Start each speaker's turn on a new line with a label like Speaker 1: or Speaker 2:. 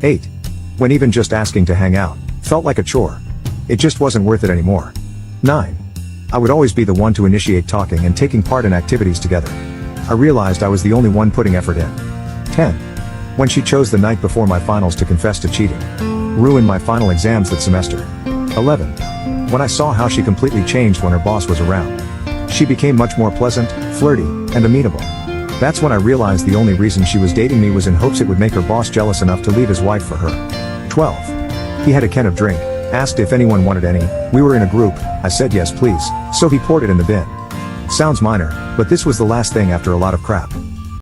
Speaker 1: 8. When even just asking to hang out felt like a chore. It just wasn't worth it anymore. 9. I would always be the one to initiate talking and taking part in activities together. I realized I was the only one putting effort in. 10. When she chose the night before my finals to confess to cheating. Ruined my final exams that semester. 11. When I saw how she completely changed when her boss was around. She became much more pleasant, flirty, and amenable. That's when I realized the only reason she was dating me was in hopes it would make her boss jealous enough to leave his wife for her. 12. He had a can of drink, asked if anyone wanted any, we were in a group, I said yes please, so he poured it in the bin. Sounds minor, but this was the last thing after a lot of crap.